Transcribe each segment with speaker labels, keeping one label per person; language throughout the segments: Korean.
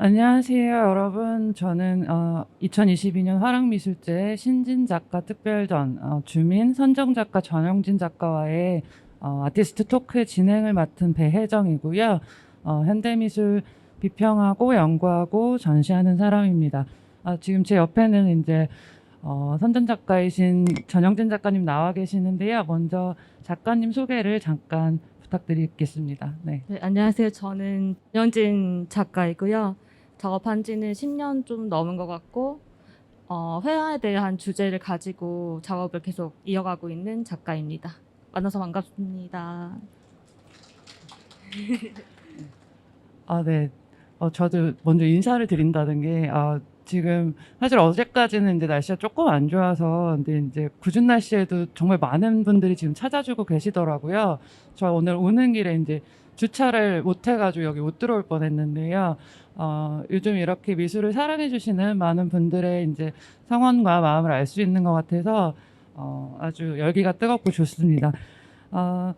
Speaker 1: 안녕하세요, 여러분. 저는 2022년 화랑미술제 신진작가 특별전 주민 선정작가 전영진 작가와의 아티스트 토크 진행을 맡은 배혜정이고요. 현대미술 비평하고 연구하고 전시하는 사람입니다. 지금 제 옆에는 이제 선전작가이신 전영진 작가님 나와 계시는데요. 먼저 작가님 소개를 잠깐 부탁드리겠습니다. 네.
Speaker 2: 네, 안녕하세요. 저는 연진 작가이고요. 작업한 지는 10년 좀 넘은 것 같고, 회화에 대한 주제를 가지고 작업을 계속 이어가고 있는 작가입니다. 만나서 반갑습니다.
Speaker 1: 네. 저도 먼저 인사를 드린다는 게, 지금 사실 어제까지는 이제 날씨가 조금 안 좋아서, 근데 이제 궂은 날씨에도 정말 많은 분들이 지금 찾아주고 계시더라고요. 저 오늘 오는 길에 이제 주차를 못 해가지고 여기 못 들어올 뻔했는데요. 요즘 이렇게 미술을 사랑해주시는 많은 분들의 이제 성원과 마음을 알 수 있는 것 같아서, 아주 열기가 뜨겁고 좋습니다. 어,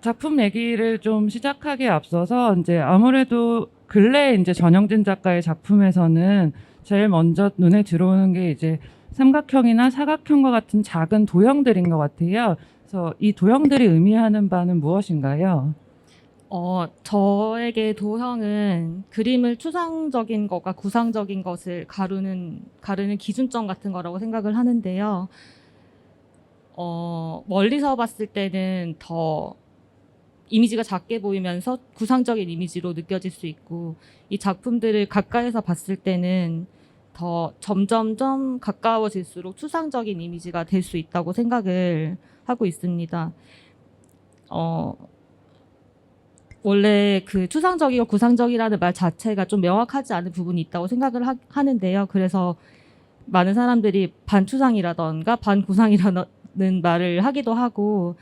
Speaker 1: 작품 얘기를 좀 시작하기에 앞서서 이제 아무래도 근래 이제 전영진 작가의 작품에서는 제일 먼저 눈에 들어오는 게 이제 삼각형이나 사각형과 같은 작은 도형들인 것 같아요. 그래서 이 도형들이 의미하는 바는 무엇인가요?
Speaker 2: 저에게 도형은 그림을 추상적인 것과 구상적인 것을 가르는 기준점 같은 거라고 생각을 하는데요. 멀리서 봤을 때는 더 이미지가 작게 보이면서 구상적인 이미지로 느껴질 수 있고, 이 작품들을 가까이서 봤을 때는 더 점점점 가까워질수록 추상적인 이미지가 될 수 있다고 생각을 하고 있습니다. 어, 원래 그 추상적이고 구상적이라는 말 자체가 좀 명확하지 않은 부분이 있다고 생각을 하는데요. 그래서 많은 사람들이 반추상이라던가 반구상이라는 말을 하기도 하고,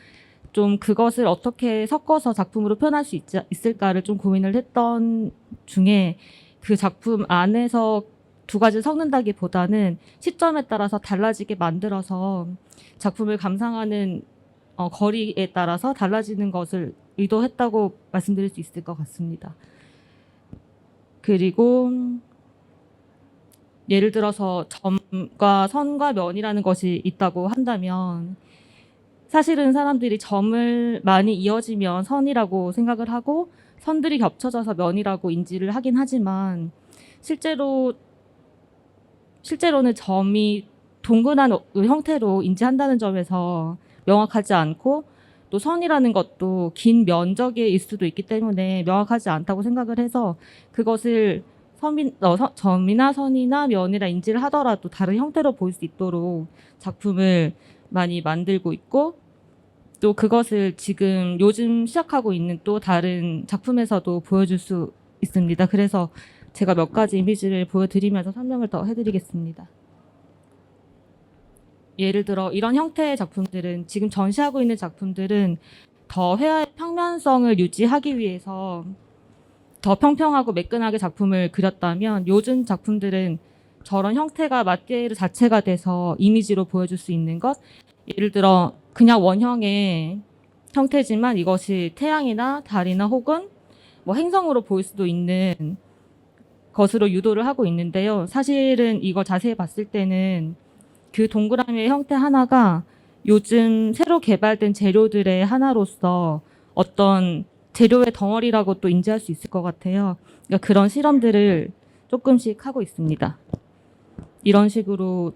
Speaker 2: 좀 그것을 어떻게 섞어서 작품으로 표현할 수 있을까를 좀 고민을 했던 중에, 그 작품 안에서 두 가지를 섞는다기보다는 시점에 따라서 달라지게 만들어서 작품을 감상하는 거리에 따라서 달라지는 것을 의도했다고 말씀드릴 수 있을 것 같습니다. 그리고 예를 들어서 점과 선과 면이라는 것이 있다고 한다면, 사실은 사람들이 점을 많이 이어지면 선이라고 생각을 하고 선들이 겹쳐져서 면이라고 인지를 하긴 하지만, 실제로는 점이 동그란 형태로 인지한다는 점에서 명확하지 않고, 또 선이라는 것도 긴 면적일 수도 있기 때문에 명확하지 않다고 생각을 해서, 그것을 점이나 선이나 면이라 인지를 하더라도 다른 형태로 보일 수 있도록 작품을 많이 만들고 있고, 또 그것을 지금 요즘 시작하고 있는 또 다른 작품에서도 보여줄 수 있습니다. 그래서 제가 몇 가지 이미지를 보여드리면서 설명을 더 해드리겠습니다. 예를 들어 이런 형태의 작품들은, 지금 전시하고 있는 작품들은 더 회화의 평면성을 유지하기 위해서 더 평평하고 매끈하게 작품을 그렸다면, 요즘 작품들은 저런 형태가 마테리얼 자체가 돼서 이미지로 보여줄 수 있는 것, 예를 들어 그냥 원형의 형태지만 이것이 태양이나 달이나 혹은 뭐 행성으로 보일 수도 있는 것으로 유도를 하고 있는데요. 사실은 이거 자세히 봤을 때는 그 동그라미의 형태 하나가 요즘 새로 개발된 재료들의 하나로서 어떤 재료의 덩어리라고 또 인지할 수 있을 것 같아요. 그러니까 그런 실험들을 조금씩 하고 있습니다. 이런 식으로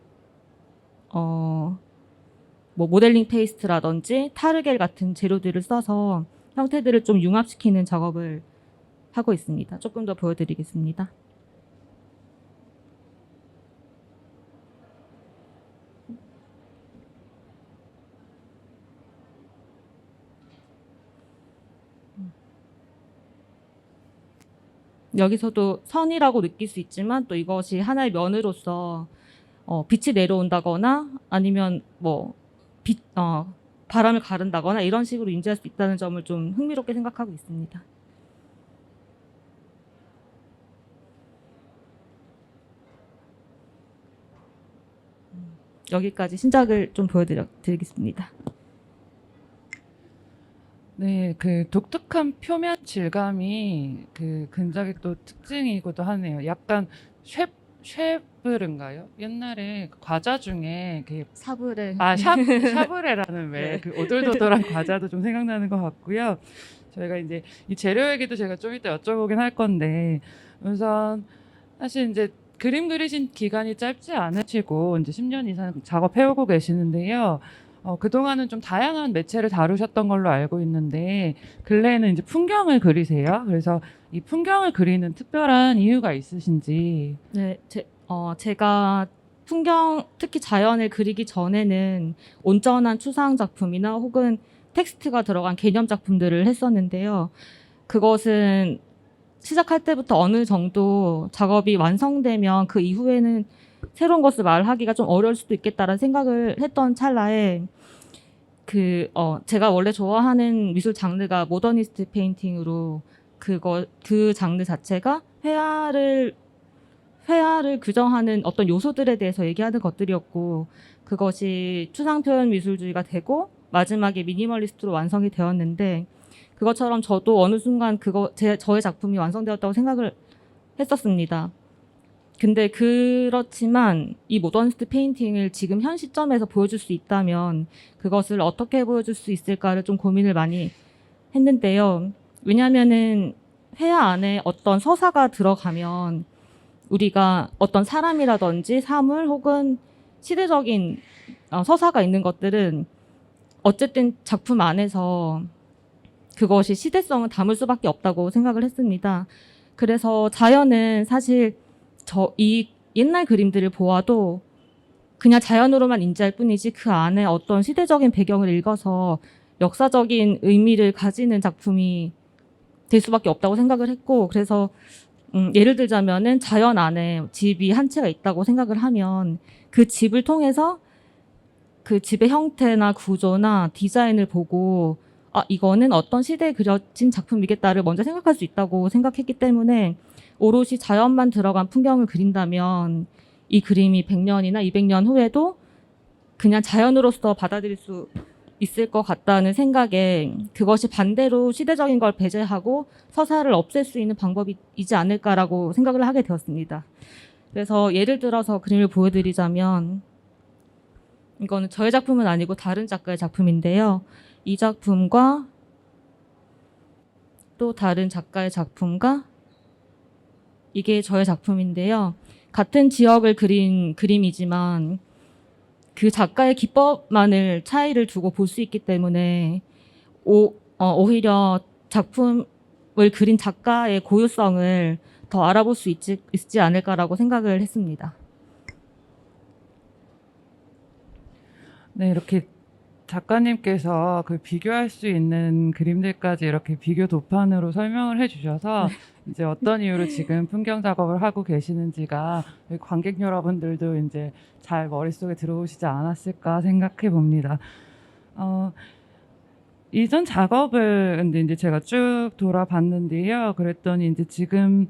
Speaker 2: 뭐 모델링 페이스트라든지 타르겔 같은 재료들을 써서 형태들을 좀 융합시키는 작업을 하고 있습니다. 조금 더 보여드리겠습니다. 여기서도 선이라고 느낄 수 있지만, 또 이것이 하나의 면으로서 빛이 내려온다거나 아니면 뭐 바람을 가른다거나 이런 식으로 인지할 수 있다는 점을 좀 흥미롭게 생각하고 있습니다. 여기까지 신작을 좀 보여드리겠습니다.
Speaker 1: 네, 그 독특한 표면 질감이 굉장히 또 특징이기도 하네요. 약간 쉐브른가요? 옛날에 그 과자 중에
Speaker 2: 사브레.
Speaker 1: 샤브레라는 왜
Speaker 2: 네.
Speaker 1: 그 오돌도돌한 과자도 좀 생각나는 것 같고요. 저희가 이제 이 재료 얘기도 제가 좀 이따 여쭤보긴 할 건데, 우선 사실 이제 그림 그리신 기간이 짧지 않으시고 이제 10년 이상 작업해오고 계시는데요. 그동안은 좀 다양한 매체를 다루셨던 걸로 알고 있는데, 근래에는 이제 풍경을 그리세요. 그래서 이 풍경을 그리는 특별한 이유가 있으신지.
Speaker 2: 네, 제가 풍경, 특히 자연을 그리기 전에는 온전한 추상 작품이나 혹은 텍스트가 들어간 개념 작품들을 했었는데요. 그것은 시작할 때부터 어느 정도 작업이 완성되면 그 이후에는 새로운 것을 말하기가 좀 어려울 수도 있겠다라는 생각을 했던 찰나에 제가 원래 좋아하는 미술 장르가 모더니스트 페인팅으로 그 장르 자체가 회화를 규정하는 어떤 요소들에 대해서 얘기하는 것들이었고, 그것이 추상 표현 미술주의가 되고 마지막에 미니멀리스트로 완성이 되었는데, 그것처럼 저도 어느 순간 저의 작품이 완성되었다고 생각을 했었습니다. 근데 그렇지만 이 모더니스트 페인팅을 지금 현 시점에서 보여줄 수 있다면 그것을 어떻게 보여줄 수 있을까를 좀 고민을 많이 했는데요. 왜냐하면은 회화 안에 어떤 서사가 들어가면 우리가 어떤 사람이라든지 사물 혹은 시대적인 서사가 있는 것들은 어쨌든 작품 안에서 그것이 시대성을 담을 수밖에 없다고 생각을 했습니다. 그래서 자연은 사실 이 옛날 그림들을 보아도 그냥 자연으로만 인지할 뿐이지 그 안에 어떤 시대적인 배경을 읽어서 역사적인 의미를 가지는 작품이 될 수밖에 없다고 생각을 했고, 그래서 예를 들자면은 자연 안에 집이 한 채가 있다고 생각을 하면 그 집을 통해서 그 집의 형태나 구조나 디자인을 보고 이거는 어떤 시대에 그려진 작품이겠다를 먼저 생각할 수 있다고 생각했기 때문에 오롯이 자연만 들어간 풍경을 그린다면 이 그림이 100년이나 200년 후에도 그냥 자연으로서 받아들일 수 있을 것 같다는 생각에 그것이 반대로 시대적인 걸 배제하고 서사를 없앨 수 있는 방법이지 않을까라고 생각을 하게 되었습니다. 그래서 예를 들어서 그림을 보여드리자면 이거는 저의 작품은 아니고 다른 작가의 작품인데요. 이 작품과 또 다른 작가의 작품과 이게 저의 작품인데요. 같은 지역을 그린 그림이지만 그 작가의 기법만을 차이를 두고 볼 수 있기 때문에 오히려 작품을 그린 작가의 고유성을 더 알아볼 수 있지 않을까라고 생각을 했습니다.
Speaker 1: 네, 이렇게 작가님께서 그 비교할 수 있는 그림들까지 이렇게 비교 도판으로 설명을 해주셔서 이제 어떤 이유로 지금 풍경 작업을 하고 계시는지가 관객 여러분들도 이제 잘 머릿속에 들어오시지 않았을까 생각해 봅니다. 이전 작업을 근데 이제 제가 쭉 돌아봤는데요. 그랬더니 이제 지금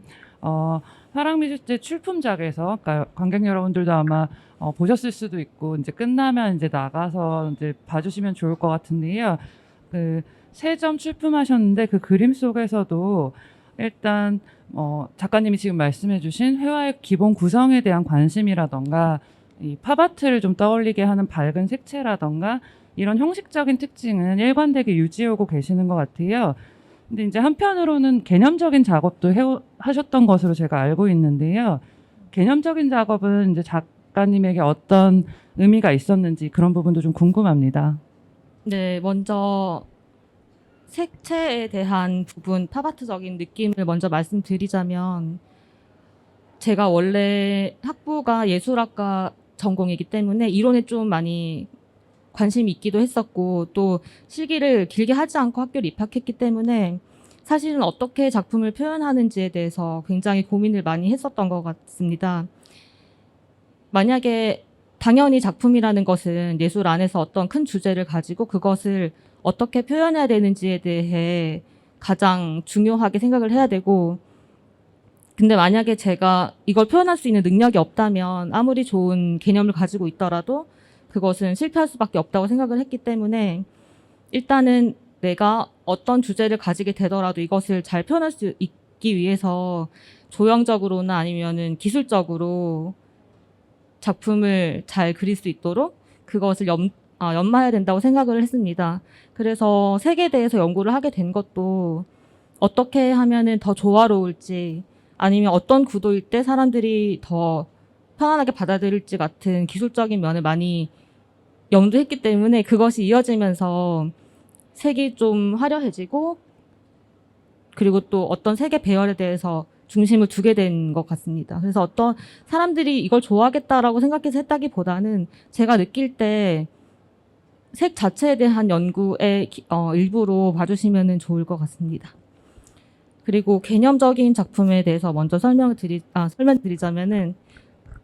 Speaker 1: 화랑미술제 출품작에서, 그러니까 관객 여러분들도 아마 보셨을 수도 있고 이제 끝나면 이제 나가서 이제 봐주시면 좋을 것 같은데요. 그 3점 출품하셨는데 그 그림 속에서도 일단 작가님이 지금 말씀해주신 회화의 기본 구성에 대한 관심이라던가 이 팝아트를 좀 떠올리게 하는 밝은 색채라던가 이런 형식적인 특징은 일관되게 유지하고 계시는 것 같아요. 근데 이제 한편으로는 개념적인 작업도 하셨던 것으로 제가 알고 있는데요. 개념적인 작업은 이제 작가님에게 어떤 의미가 있었는지 그런 부분도 좀 궁금합니다.
Speaker 2: 네, 먼저 색채에 대한 부분, 팝아트적인 느낌을 먼저 말씀드리자면 제가 원래 학부가 예술학과 전공이기 때문에 이론에 좀 많이 관심이 있기도 했었고 또 실기를 길게 하지 않고 학교를 입학했기 때문에 사실은 어떻게 작품을 표현하는지에 대해서 굉장히 고민을 많이 했었던 것 같습니다. 만약에 당연히 작품이라는 것은 예술 안에서 어떤 큰 주제를 가지고 그것을 어떻게 표현해야 되는지에 대해 가장 중요하게 생각을 해야 되고, 근데 만약에 제가 이걸 표현할 수 있는 능력이 없다면 아무리 좋은 개념을 가지고 있더라도 그것은 실패할 수밖에 없다고 생각을 했기 때문에 일단은 내가 어떤 주제를 가지게 되더라도 이것을 잘 표현할 수 있기 위해서 조형적으로나 아니면은 기술적으로 작품을 잘 그릴 수 있도록 그것을 연마해야 된다고 생각을 했습니다. 그래서 색에 대해서 연구를 하게 된 것도 어떻게 하면은 더 조화로울지 아니면 어떤 구도일 때 사람들이 더 편안하게 받아들일지 같은 기술적인 면을 많이 염두했기 때문에 그것이 이어지면서 색이 좀 화려해지고 그리고 또 어떤 색의 배열에 대해서 중심을 두게 된 것 같습니다. 그래서 어떤 사람들이 이걸 좋아하겠다라고 생각해서 했다기보다는 제가 느낄 때 색 자체에 대한 연구의 일부로 봐주시면 좋을 것 같습니다. 그리고 개념적인 작품에 대해서 먼저 설명드리자면은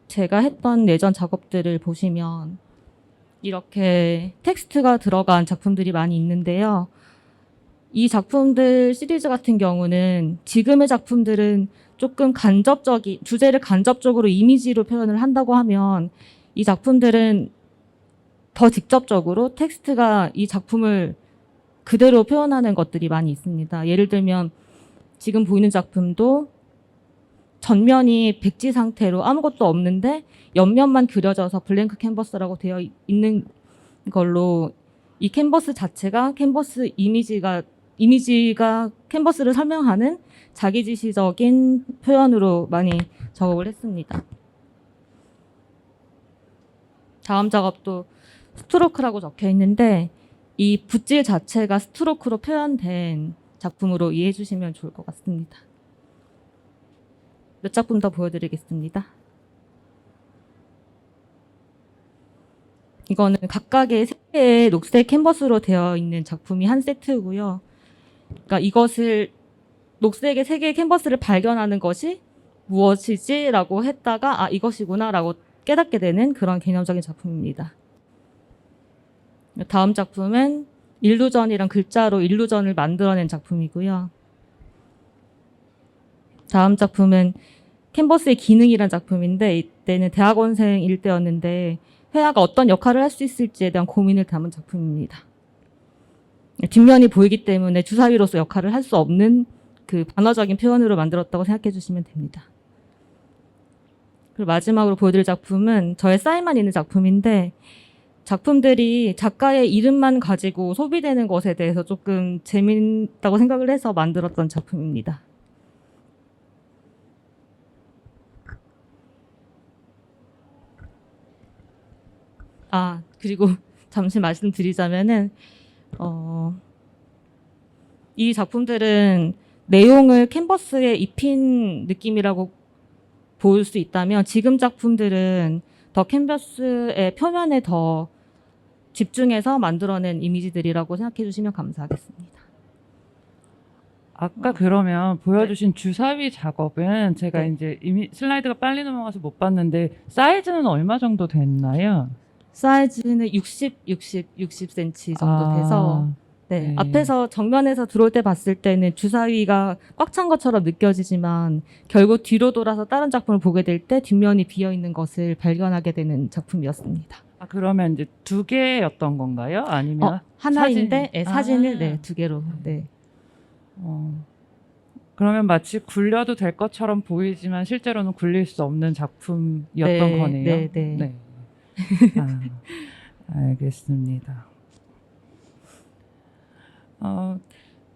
Speaker 2: 제가 했던 예전 작업들을 보시면 이렇게 텍스트가 들어간 작품들이 많이 있는데요. 이 작품들 시리즈 같은 경우는 지금의 작품들은 조금 주제를 간접적으로 이미지로 표현을 한다고 하면 이 작품들은 더 직접적으로 텍스트가 이 작품을 그대로 표현하는 것들이 많이 있습니다. 예를 들면 지금 보이는 작품도 전면이 백지 상태로 아무것도 없는데 옆면만 그려져서 블랭크 캔버스라고 되어 있는 걸로 이 캔버스 자체가 이미지가 캔버스를 설명하는 자기지시적인 표현으로 많이 작업을 했습니다. 다음 작업도 스트로크라고 적혀 있는데 이 붓질 자체가 스트로크로 표현된 작품으로 이해해 주시면 좋을 것 같습니다. 몇 작품 더 보여드리겠습니다. 이거는 각각의 세 개의 녹색 캔버스로 되어 있는 작품이 한 세트고요. 그러니까 이것을 녹색의 세 개의 캔버스를 발견하는 것이 무엇이지라고 했다가 이것이구나라고 깨닫게 되는 그런 개념적인 작품입니다. 다음 작품은 일루전이란 글자로 일루전을 만들어낸 작품이고요. 다음 작품은 캔버스의 기능이란 작품인데 이때는 대학원생일 때였는데 회화가 어떤 역할을 할 수 있을지에 대한 고민을 담은 작품입니다. 뒷면이 보이기 때문에 주사위로서 역할을 할 수 없는 그 반어적인 표현으로 만들었다고 생각해 주시면 됩니다. 그리고 마지막으로 보여드릴 작품은 저의 사인만 있는 작품인데 작품들이 작가의 이름만 가지고 소비되는 것에 대해서 조금 재미있다고 생각을 해서 만들었던 작품입니다. 그리고 잠시 말씀드리자면은 이 작품들은 내용을 캔버스에 입힌 느낌이라고 볼 수 있다면 지금 작품들은 더 캔버스의 표면에 더 집중해서 만들어낸 이미지들이라고 생각해 주시면 감사하겠습니다.
Speaker 1: 아까 그러면 보여주신 주사위 작업은 제가 이제 이미 슬라이드가 빨리 넘어가서 못 봤는데 사이즈는 얼마 정도 됐나요?
Speaker 2: 사이즈는 60cm 정도 돼서
Speaker 1: 네.
Speaker 2: 앞에서 정면에서 들어올 때 봤을 때는 주사위가 꽉 찬 것처럼 느껴지지만 결국 뒤로 돌아서 다른 작품을 보게 될 때 뒷면이 비어 있는 것을 발견하게 되는 작품이었습니다.
Speaker 1: 그러면 이제 두 개였던 건가요? 아니면
Speaker 2: 하나인데 사진을 두 개로. 네.
Speaker 1: 그러면 마치 굴려도 될 것처럼 보이지만 실제로는 굴릴 수 없는 작품이었던 거네요. 네. 알겠습니다.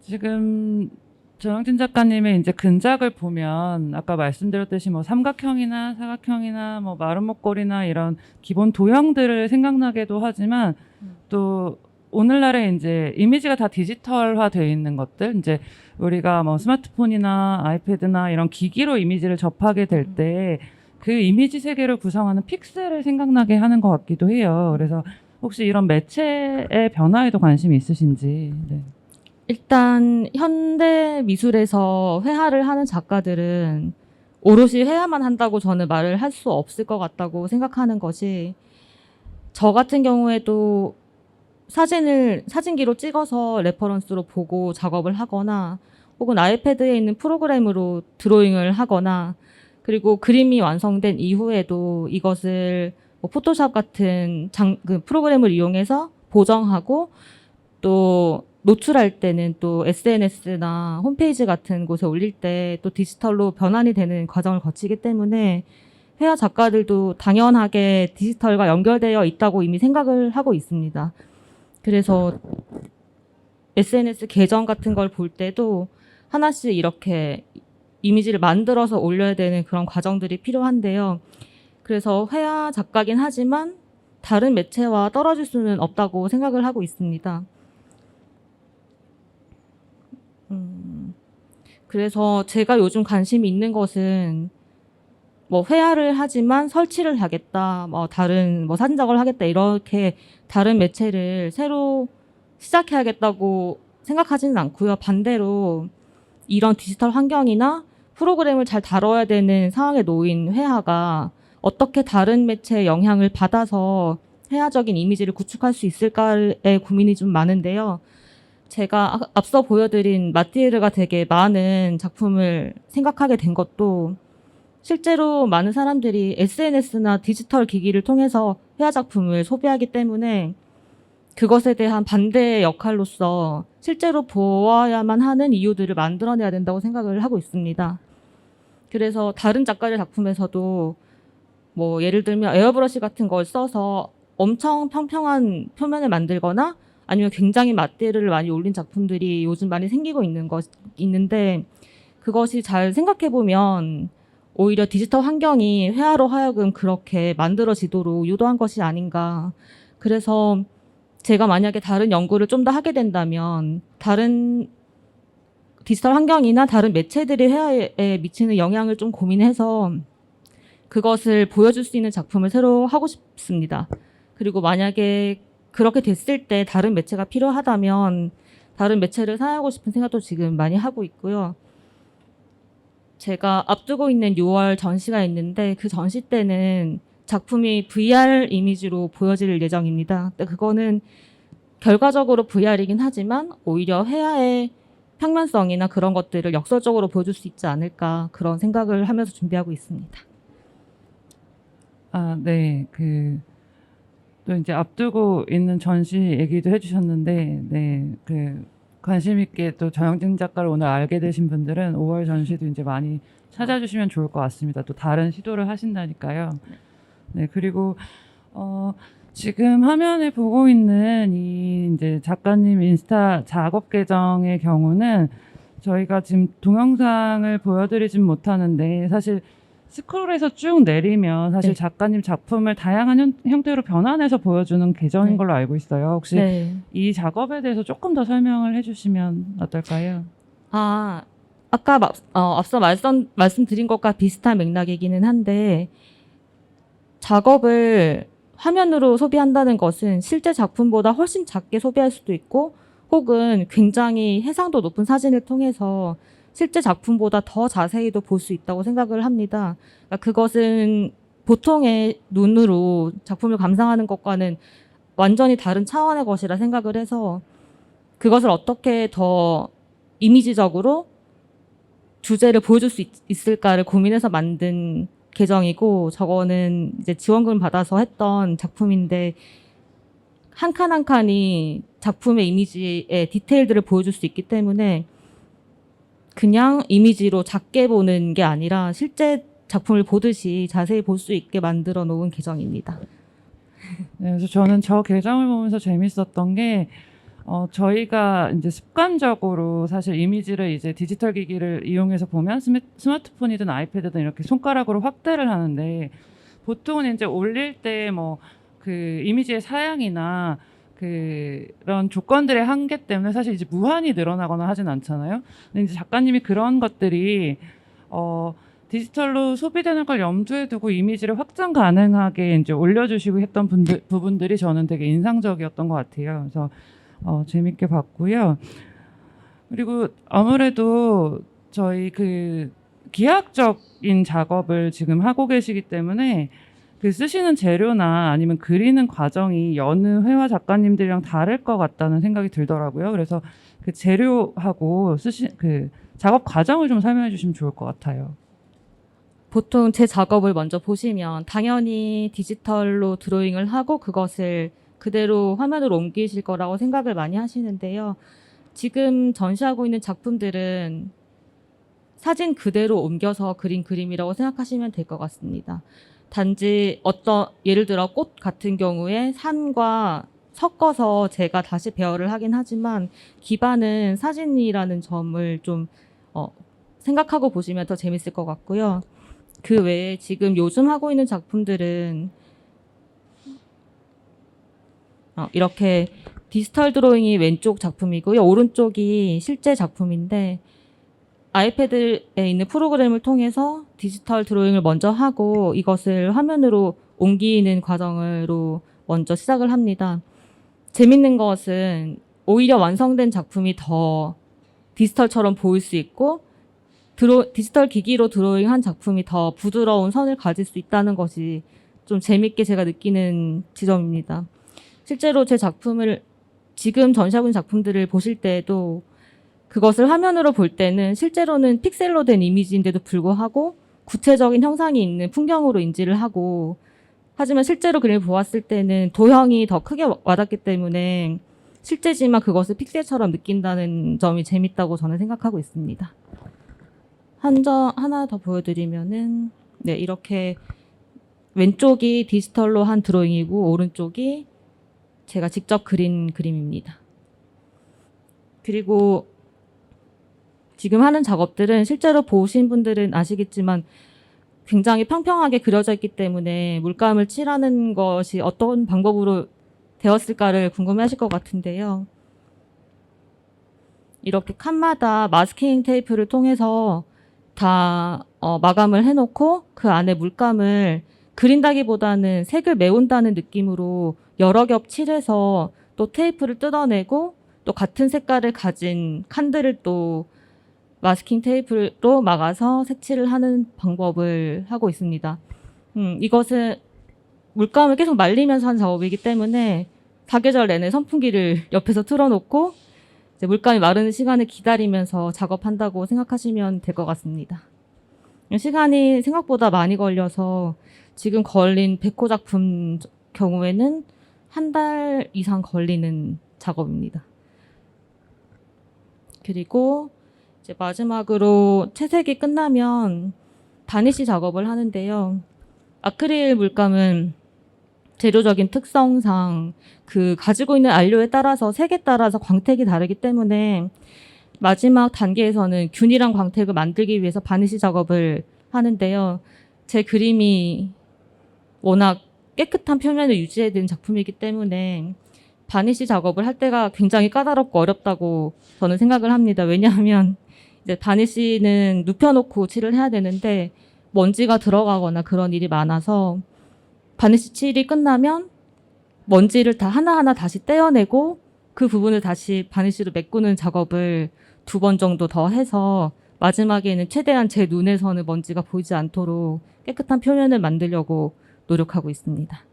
Speaker 1: 지금 전영진 작가님의 이제 근작을 보면 아까 말씀드렸듯이 뭐 삼각형이나 사각형이나 뭐 마른 목걸이나 이런 기본 도형들을 생각나게도 하지만 또 오늘날에 이제 이미지가 다 디지털화되어 있는 것들, 이제 우리가 뭐 스마트폰이나 아이패드나 이런 기기로 이미지를 접하게 될 때 그 이미지 세계를 구성하는 픽셀을 생각나게 하는 것 같기도 해요. 그래서 혹시 이런 매체의 변화에도 관심이 있으신지. 네.
Speaker 2: 일단 현대 미술에서 회화를 하는 작가들은 오롯이 회화만 한다고 저는 말을 할 수 없을 것 같다고 생각하는 것이, 저 같은 경우에도 사진기로 찍어서 레퍼런스로 보고 작업을 하거나 혹은 아이패드에 있는 프로그램으로 드로잉을 하거나, 그리고 그림이 완성된 이후에도 이것을 뭐 포토샵 같은 그 프로그램을 이용해서 보정하고 또 노출할 때는 또 SNS나 홈페이지 같은 곳에 올릴 때 또 디지털로 변환이 되는 과정을 거치기 때문에 회화 작가들도 당연하게 디지털과 연결되어 있다고 이미 생각을 하고 있습니다. 그래서 SNS 계정 같은 걸 볼 때도 하나씩 이렇게 이미지를 만들어서 올려야 되는 그런 과정들이 필요한데요. 그래서 회화 작가긴 하지만 다른 매체와 떨어질 수는 없다고 생각을 하고 있습니다. 그래서 제가 요즘 관심이 있는 것은 뭐 회화를 하지만 설치를 하겠다, 뭐 다른 뭐 사진 작업을 하겠다 이렇게 다른 매체를 새로 시작해야겠다고 생각하지는 않고요. 반대로 이런 디지털 환경이나 프로그램을 잘 다뤄야 되는 상황에 놓인 회화가 어떻게 다른 매체의 영향을 받아서 회화적인 이미지를 구축할 수 있을까에 고민이 좀 많은데요. 제가 앞서 보여드린 마티에르가 되게 많은 작품을 생각하게 된 것도 실제로 많은 사람들이 SNS나 디지털 기기를 통해서 회화 작품을 소비하기 때문에 그것에 대한 반대의 역할로서 실제로 보아야만 하는 이유들을 만들어내야 된다고 생각을 하고 있습니다. 그래서 다른 작가의 작품에서도 뭐 예를 들면 에어브러시 같은 걸 써서 엄청 평평한 표면을 만들거나 아니면 굉장히 마테리얼을 많이 올린 작품들이 요즘 많이 생기고 있는데 그것이 잘 생각해 보면 오히려 디지털 환경이 회화로 하여금 그렇게 만들어지도록 유도한 것이 아닌가. 그래서 제가 만약에 다른 연구를 좀 더 하게 된다면 다른 디지털 환경이나 다른 매체들이 회화에 미치는 영향을 좀 고민해서 그것을 보여줄 수 있는 작품을 새로 하고 싶습니다. 그리고 만약에 그렇게 됐을 때 다른 매체가 필요하다면 다른 매체를 사용하고 싶은 생각도 지금 많이 하고 있고요. 제가 앞두고 있는 6월 전시가 있는데 그 전시 때는 작품이 VR 이미지로 보여질 예정입니다. 근데 그거는 결과적으로 VR이긴 하지만 오히려 회화의 평면성이나 그런 것들을 역설적으로 보여줄 수 있지 않을까 그런 생각을 하면서 준비하고 있습니다.
Speaker 1: 네. 또 이제 앞두고 있는 전시 얘기도 해주셨는데, 네. 관심 있게 또 정영진 작가를 오늘 알게 되신 분들은 5월 전시도 이제 많이 찾아주시면 좋을 것 같습니다. 또 다른 시도를 하신다니까요. 네. 그리고, 지금 화면에 보고 있는 이 이제 작가님 인스타 작업 계정의 경우는 저희가 지금 동영상을 보여드리진 못하는데 사실 스크롤해서 쭉 내리면 사실
Speaker 2: 네.
Speaker 1: 작가님 작품을 다양한 형태로 변환해서 보여주는 계정인
Speaker 2: 네.
Speaker 1: 걸로 알고 있어요. 혹시
Speaker 2: 네.
Speaker 1: 이 작업에 대해서 조금 더 설명을 해주시면 어떨까요?
Speaker 2: 아까 앞서 말씀드린 것과 비슷한 맥락이기는 한데 작업을 화면으로 소비한다는 것은 실제 작품보다 훨씬 작게 소비할 수도 있고 혹은 굉장히 해상도 높은 사진을 통해서 실제 작품보다 더 자세히도 볼 수 있다고 생각을 합니다. 그러니까 그것은 보통의 눈으로 작품을 감상하는 것과는 완전히 다른 차원의 것이라 생각을 해서 그것을 어떻게 더 이미지적으로 주제를 보여줄 수 있을까를 고민해서 만든 계정이고 저거는 이제 지원금 받아서 했던 작품인데 한 칸 한 칸이 작품의 이미지의 디테일들을 보여줄 수 있기 때문에 그냥 이미지로 작게 보는 게 아니라 실제 작품을 보듯이 자세히 볼 수 있게 만들어 놓은 계정입니다.
Speaker 1: 네, 그래서 저는 저 계정을 보면서 재밌었던 게 저희가 이제 습관적으로 사실 이미지를 이제 디지털 기기를 이용해서 보면 스마트폰이든 아이패드든 이렇게 손가락으로 확대를 하는데 보통은 이제 올릴 때 뭐 그 이미지의 사양이나 그런 조건들의 한계 때문에 사실 이제 무한히 늘어나거나 하진 않잖아요. 근데 이제 작가님이 그런 것들이 디지털로 소비되는 걸 염두에 두고 이미지를 확장 가능하게 이제 올려주시고 했던 부분들이 저는 되게 인상적이었던 것 같아요. 그래서 재밌게 봤고요. 그리고 아무래도 저희 기하학적인 작업을 지금 하고 계시기 때문에 쓰시는 재료나 아니면 그리는 과정이 여느 회화 작가님들이랑 다를 것 같다는 생각이 들더라고요. 그래서 그 재료하고 작업 과정을 좀 설명해 주시면 좋을 것 같아요.
Speaker 2: 보통 제 작업을 먼저 보시면 당연히 디지털로 드로잉을 하고 그것을 그대로 화면으로 옮기실 거라고 생각을 많이 하시는데요. 지금 전시하고 있는 작품들은 사진 그대로 옮겨서 그린 그림이라고 생각하시면 될 것 같습니다. 단지 예를 들어 꽃 같은 경우에 산과 섞어서 제가 다시 배열을 하긴 하지만 기반은 사진이라는 점을 좀 생각하고 보시면 더 재밌을 것 같고요. 그 외에 지금 요즘 하고 있는 작품들은 이렇게 디지털 드로잉이 왼쪽 작품이고요. 오른쪽이 실제 작품인데 아이패드에 있는 프로그램을 통해서 디지털 드로잉을 먼저 하고 이것을 화면으로 옮기는 과정으로 먼저 시작을 합니다. 재밌는 것은 오히려 완성된 작품이 더 디지털처럼 보일 수 있고 디지털 기기로 드로잉한 작품이 더 부드러운 선을 가질 수 있다는 것이 좀 재밌게 제가 느끼는 지점입니다. 실제로 제 작품을 지금 전시하고 있는 작품들을 보실 때에도 그것을 화면으로 볼 때는 실제로는 픽셀로 된 이미지인데도 불구하고 구체적인 형상이 있는 풍경으로 인지를 하고 하지만 실제로 그림을 보았을 때는 도형이 더 크게 와닿기 때문에 실제지만 그것을 픽셀처럼 느낀다는 점이 재밌다고 저는 생각하고 있습니다. 하나 더 보여드리면은 네, 이렇게 왼쪽이 디지털로 한 드로잉이고 오른쪽이 제가 직접 그린 그림입니다. 그리고 지금 하는 작업들은 실제로 보신 분들은 아시겠지만 굉장히 평평하게 그려져 있기 때문에 물감을 칠하는 것이 어떤 방법으로 되었을까를 궁금해하실 것 같은데요. 이렇게 칸마다 마스킹 테이프를 통해서 다 마감을 해놓고 그 안에 물감을 그린다기보다는 색을 메운다는 느낌으로 여러 겹 칠해서 또 테이프를 뜯어내고 또 같은 색깔을 가진 칸들을 또 마스킹 테이프로 막아서 색칠을 하는 방법을 하고 있습니다. 이것은 물감을 계속 말리면서 하는 작업이기 때문에 사계절 내내 선풍기를 옆에서 틀어놓고 이제 물감이 마르는 시간을 기다리면서 작업한다고 생각하시면 될 것 같습니다. 시간이 생각보다 많이 걸려서 지금 걸린 백호 작품 경우에는 한 달 이상 걸리는 작업입니다. 그리고 이제 마지막으로 채색이 끝나면 바니쉬 작업을 하는데요. 아크릴 물감은 재료적인 특성상 그 가지고 있는 안료에 따라서 색에 따라서 광택이 다르기 때문에 마지막 단계에서는 균일한 광택을 만들기 위해서 바니쉬 작업을 하는데요. 제 그림이 워낙 깨끗한 표면을 유지해야 되는 작품이기 때문에 바니쉬 작업을 할 때가 굉장히 까다롭고 어렵다고 저는 생각을 합니다. 왜냐하면 이제 바니쉬는 눕혀놓고 칠을 해야 되는데 먼지가 들어가거나 그런 일이 많아서 바니쉬 칠이 끝나면 먼지를 다 하나하나 다시 떼어내고 그 부분을 다시 바니쉬로 메꾸는 작업을 2번 정도 더 해서 마지막에는 최대한 제 눈에서는 먼지가 보이지 않도록 깨끗한 표면을 만들려고 노력하고 있습니다.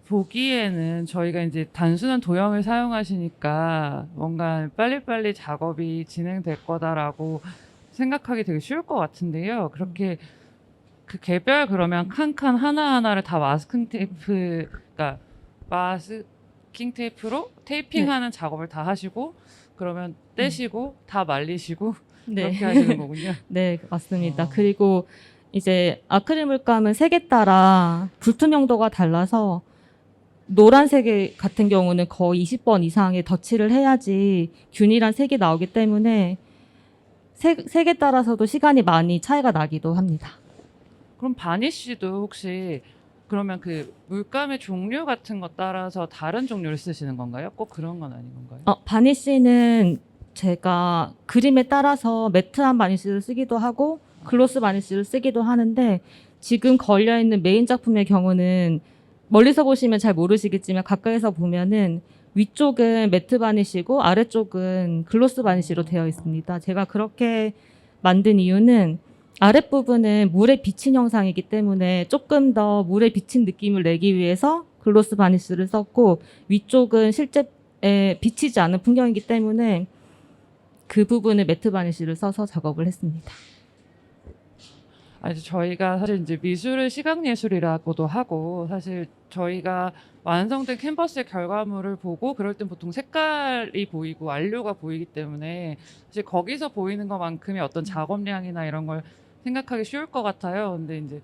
Speaker 1: 보기에는 저희가 이제 단순한 도형을 사용하시니까 뭔가 빨리빨리 작업이 진행될 거다라고 생각하기 되게 쉬울 것 같은데요. 그렇게 그 개별 그러면 칸칸 하나하나를 다 마스킹 테이프로 테이핑하는 작업을 다 하시고 그러면 떼시고 다 말리시고
Speaker 2: 네.
Speaker 1: 그렇게 하시는 거군요.
Speaker 2: 네, 맞습니다. 그리고 이제 아크릴 물감은 색에 따라 불투명도가 달라서 노란색 같은 경우는 거의 20번 이상의 덧칠을 해야지 균일한 색이 나오기 때문에 색에 따라서도 시간이 많이 차이가 나기도 합니다.
Speaker 1: 그럼 바니쉬도 혹시 그러면 그 물감의 종류 같은 거 따라서 다른 종류를 쓰시는 건가요? 꼭 그런 건 아닌 건가요?
Speaker 2: 바니쉬는 제가 그림에 따라서 매트한 바니쉬를 쓰기도 하고 글로스 바니쉬를 쓰기도 하는데 지금 걸려있는 메인 작품의 경우는 멀리서 보시면 잘 모르시겠지만 가까이서 보면은 위쪽은 매트 바니쉬고 아래쪽은 글로스 바니쉬로 되어 있습니다. 제가 그렇게 만든 이유는 아랫부분은 물에 비친 형상이기 때문에 조금 더 물에 비친 느낌을 내기 위해서 글로스 바니쉬를 썼고 위쪽은 실제 비치지 않은 풍경이기 때문에 그 부분을 매트 바니쉬를 써서 작업을 했습니다.
Speaker 1: 아니, 저희가 사실 이제 미술을 시각예술이라고도 하고, 사실 저희가 완성된 캔버스의 결과물을 보고 그럴 땐 보통 색깔이 보이고 완료가 보이기 때문에 사실 거기서 보이는 것만큼의 어떤 작업량이나 이런 걸 생각하기 쉬울 것 같아요. 근데 이제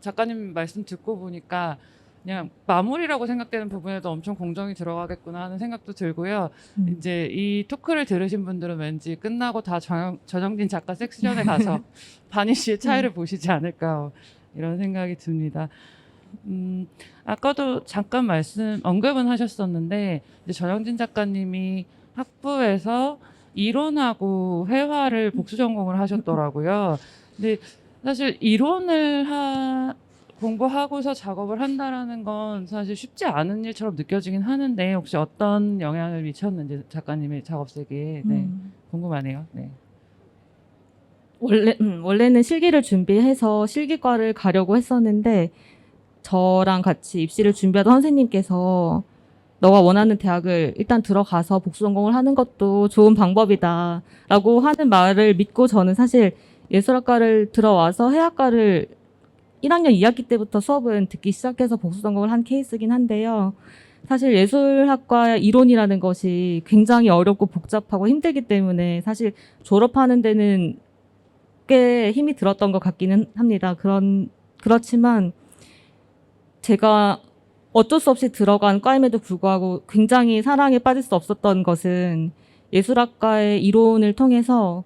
Speaker 1: 작가님 말씀 듣고 보니까 그냥 마무리라고 생각되는 부분에도 엄청 공정이 들어가겠구나 하는 생각도 들고요. 이제 이 토크를 들으신 분들은 왠지 끝나고 다 전영진 작가 섹션에 가서 바니 씨의 차이를 보시지 않을까 이런 생각이 듭니다. 아까도 잠깐 언급은 하셨었는데 이제 전영진 작가님이 학부에서 이론하고 회화를 복수 전공을 하셨더라고요. 근데 사실 공부하고서 작업을 한다라는 건 사실 쉽지 않은 일처럼 느껴지긴 하는데 혹시 어떤 영향을 미쳤는지 작가님의 작업 세계에 궁금하네요. 네.
Speaker 2: 원래는 실기를 준비해서 실기과를 가려고 했었는데 저랑 같이 입시를 준비하던 선생님께서 너가 원하는 대학을 일단 들어가서 복수 전공을 하는 것도 좋은 방법이다라고 하는 말을 믿고 저는 사실 예술학과를 들어와서 해학과를 1학년 2학기 때부터 수업은 듣기 시작해서 복수 전공을 한 케이스긴 한데요. 사실 예술학과 이론이라는 것이 굉장히 어렵고 복잡하고 힘들기 때문에 사실 졸업하는 데는 꽤 힘이 들었던 것 같기는 합니다. 그렇지만 제가 어쩔 수 없이 들어간 과임에도 불구하고 굉장히 사랑에 빠질 수 없었던 것은 예술학과의 이론을 통해서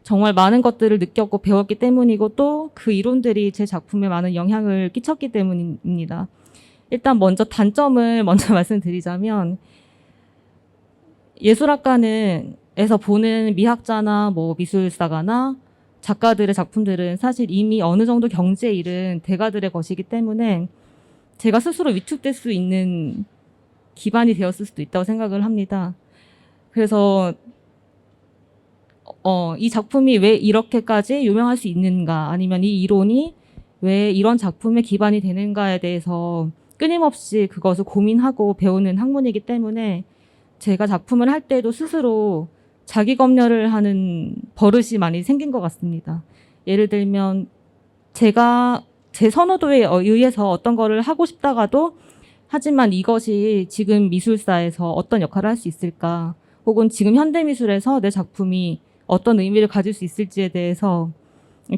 Speaker 2: 정말 많은 것들을 느꼈고 배웠기 때문이고 또 그 이론들이 제 작품에 많은 영향을 끼쳤기 때문입니다. 일단 먼저 단점을 먼저 말씀드리자면 예술학과에서 보는 미학자나 뭐 미술사가나 작가들의 작품들은 사실 이미 어느 정도 경지에 이른 대가들의 것이기 때문에 제가 스스로 위축될 수 있는 기반이 되었을 수도 있다고 생각을 합니다. 그래서 이 작품이 왜 이렇게까지 유명할 수 있는가, 아니면 이 이론이 왜 이런 작품의 기반이 되는가에 대해서 끊임없이 그것을 고민하고 배우는 학문이기 때문에 제가 작품을 할 때도 스스로 자기 검열을 하는 버릇이 많이 생긴 것 같습니다. 예를 들면 제가 제 선호도에 의해서 어떤 거를 하고 싶다가도 하지만 이것이 지금 미술사에서 어떤 역할을 할 수 있을까, 혹은 지금 현대미술에서 내 작품이 어떤 의미를 가질 수 있을지에 대해서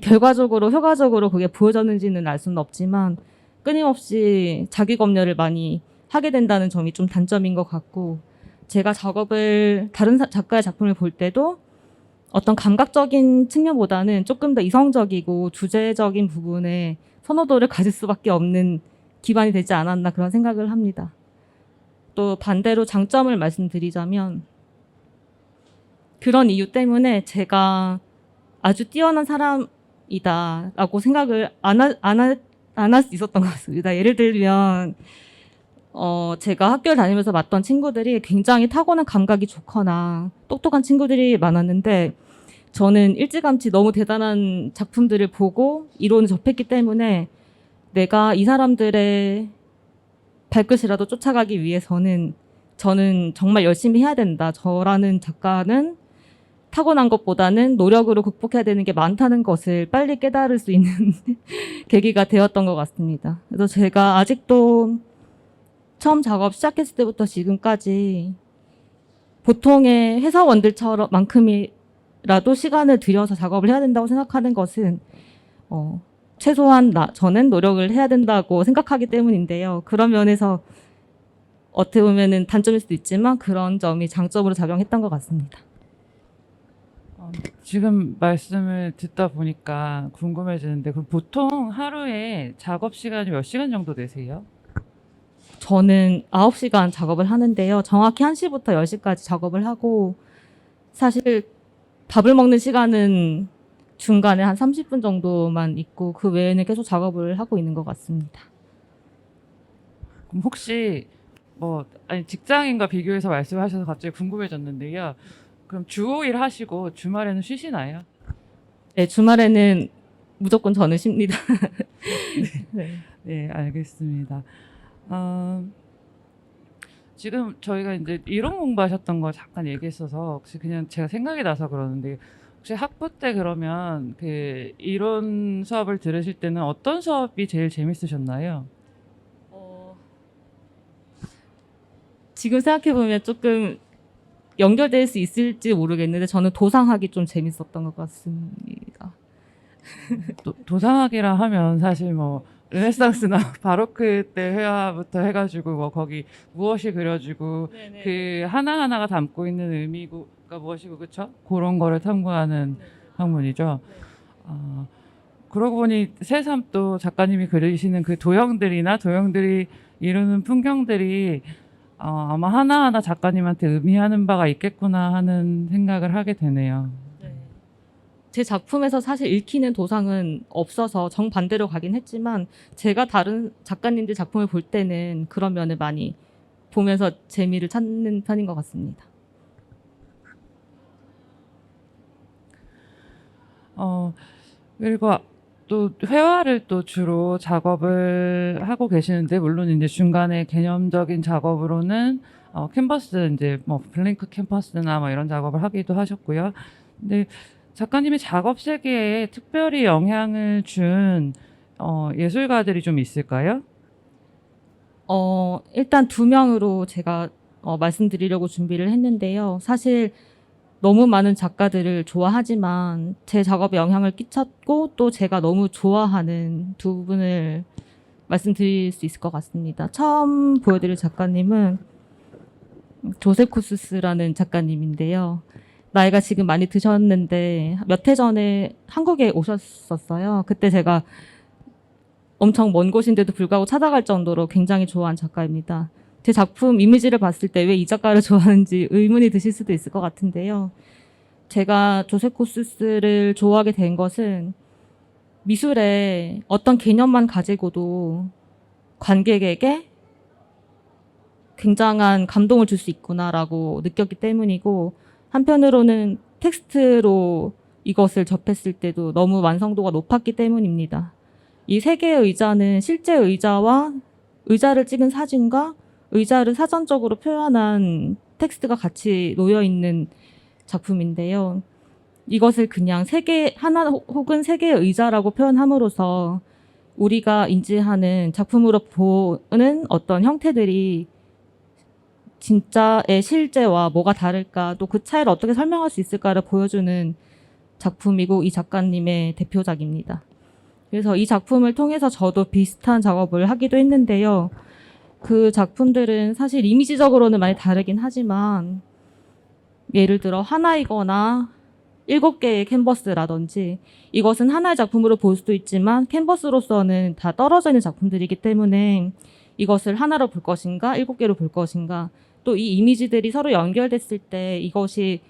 Speaker 2: 결과적으로 효과적으로 그게 보여졌는지는 알 수는 없지만 끊임없이 자기 검열을 많이 하게 된다는 점이 좀 단점인 것 같고, 제가 다른 작가의 작품을 볼 때도 어떤 감각적인 측면보다는 조금 더 이성적이고 주제적인 부분에 선호도를 가질 수밖에 없는 기반이 되지 않았나 그런 생각을 합니다. 또 반대로 장점을 말씀드리자면 그런 이유 때문에 제가 아주 뛰어난 사람이다라고 생각을 안 할 수 있었던 것 같습니다. 예를 들면 제가 학교를 다니면서 봤던 친구들이 굉장히 타고난 감각이 좋거나 똑똑한 친구들이 많았는데 저는 일찌감치 너무 대단한 작품들을 보고 이론을 접했기 때문에 내가 이 사람들의 발끝이라도 쫓아가기 위해서는 저는 정말 열심히 해야 된다. 저라는 작가는 타고난 것보다는 노력으로 극복해야 되는 게 많다는 것을 빨리 깨달을 수 있는 계기가 되었던 것 같습니다. 그래서 제가 아직도 처음 작업 시작했을 때부터 지금까지 보통의 회사원들처럼만큼이라도 시간을 들여서 작업을 해야 된다고 생각하는 것은 최소한 저는 노력을 해야 된다고 생각하기 때문인데요. 그런 면에서 어떻게 보면은 단점일 수도 있지만 그런 점이 장점으로 작용했던 것 같습니다.
Speaker 1: 지금 말씀을 듣다 보니까 궁금해지는데 그럼 보통 하루에 작업 시간이 몇 시간 정도 되세요?
Speaker 2: 저는 9시간 작업을 하는데요. 정확히 1시부터 10시까지 작업을 하고 사실 밥을 먹는 시간은 중간에 한 30분 정도만 있고 그 외에는 계속 작업을 하고 있는 것 같습니다.
Speaker 1: 그럼 혹시 직장인과 비교해서 말씀하셔서 갑자기 궁금해졌는데요. 그럼 주 5일 하시고 주말에는 쉬시나요?
Speaker 2: 네, 주말에는 무조건 저는 쉽니다.
Speaker 1: 네. 네, 알겠습니다. 지금 저희가 이제 이론 공부하셨던 거 잠깐 얘기했어서 혹시 그냥 제가 생각이 나서 그러는데 혹시 학부 때 그러면 그 이론 수업을 들으실 때는 어떤 수업이 제일 재밌으셨나요?
Speaker 2: 어, 지금 생각해보면 조금 연결될 수 있을지 모르겠는데 저는 도상학이 좀 재밌었던 것 같습니다.
Speaker 1: 도상학이라 하면 사실 뭐 르네상스나 바로크 때 회화부터 해가지고 뭐 거기 무엇이 그려지고
Speaker 2: 네네.
Speaker 1: 그 하나하나가 담고 있는 의미가 무엇이고 그쵸? 그런 거를 탐구하는 학문이죠. 아, 그러고 보니 새삼 또 작가님이 그리시는 그 도형들이나 도형들이 이루는 풍경들이 아마 하나하나 작가님한테 의미하는 바가 있겠구나 하는 생각을 하게 되네요.
Speaker 2: 제 작품에서 사실 읽히는 도상은 없어서 정반대로 가긴 했지만 제가 다른 작가님들 작품을 볼 때는 그런 면을 많이 보면서 재미를 찾는 편인 것 같습니다.
Speaker 1: 어, 그리고 또 회화를 또 주로 작업을 하고 계시는데 물론 이제 중간에 개념적인 작업으로는 캔버스 이제 뭐 블랭크 캔버스나 뭐 이런 작업을 하기도 하셨고요. 근데 작가님의 작업 세계에 특별히 영향을 준 예술가들이 좀 있을까요?
Speaker 2: 일단 두 명으로 제가 말씀드리려고 준비를 했는데요. 사실 너무 많은 작가들을 좋아하지만 제 작업에 영향을 끼쳤고 또 제가 너무 좋아하는 두 분을 말씀드릴 수 있을 것 같습니다. 처음 보여드릴 작가님은 조세 코스스라는 작가님인데요. 나이가 지금 많이 드셨는데 몇 해 전에 한국에 오셨었어요. 그때 제가 엄청 먼 곳인데도 불구하고 찾아갈 정도로 굉장히 좋아하는 작가입니다. 제 작품 이미지를 봤을 때 왜 이 작가를 좋아하는지 의문이 드실 수도 있을 것 같은데요. 제가 조세 코스스를 좋아하게 된 것은 미술에 어떤 개념만 가지고도 관객에게 굉장한 감동을 줄 수 있구나라고 느꼈기 때문이고 한편으로는 텍스트로 이것을 접했을 때도 너무 완성도가 높았기 때문입니다. 이 세 개의 의자는 실제 의자와 의자를 찍은 사진과 의자를 사전적으로 표현한 텍스트가 같이 놓여 있는 작품인데요. 이것을 그냥 하나 혹은 세 개의 의자라고 표현함으로써 우리가 인지하는 작품으로 보는 어떤 형태들이 진짜의 실제와 뭐가 다를까 또 그 차이를 어떻게 설명할 수 있을까를 보여주는 작품이고 이 작가님의 대표작입니다. 그래서 이 작품을 통해서 저도 비슷한 작업을 하기도 했는데요. 그 작품들은 사실 이미지적으로는 많이 다르긴 하지만 예를 들어 하나이거나 7개의 캔버스라든지 이것은 하나의 작품으로 볼 수도 있지만 캔버스로서는 다 떨어져 있는 작품들이기 때문에 이것을 하나로 볼 것인가 7개로 볼 것인가 또 이 이미지들이 서로 연결됐을 때 이것이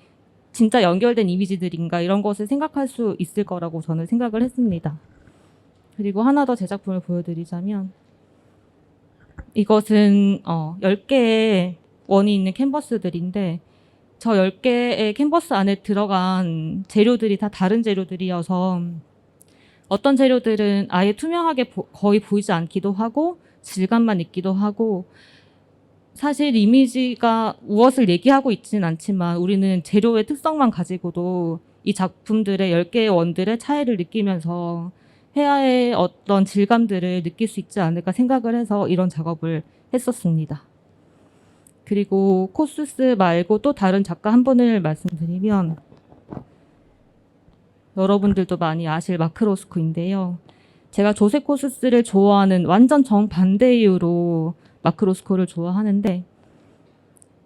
Speaker 2: 진짜 연결된 이미지들인가 이런 것을 생각할 수 있을 거라고 저는 생각을 했습니다. 그리고 하나 더 제 작품을 보여드리자면 이것은 10개의 원이 있는 캔버스들인데 저 10개의 캔버스 안에 들어간 재료들이 다 다른 재료들이어서 어떤 재료들은 아예 투명하게 거의 보이지 않기도 하고 질감만 있기도 하고 사실 이미지가 무엇을 얘기하고 있지는 않지만 우리는 재료의 특성만 가지고도 이 작품들의 10개의 원들의 차이를 느끼면서 회화의 어떤 질감들을 느낄 수 있지 않을까 생각을 해서 이런 작업을 했었습니다. 그리고 코스스 말고 또 다른 작가 한 분을 말씀드리면 여러분들도 많이 아실 마크 로스코인데요. 제가 조세 코스스를 좋아하는 완전 정반대 이유로 마크 로스코를 좋아하는데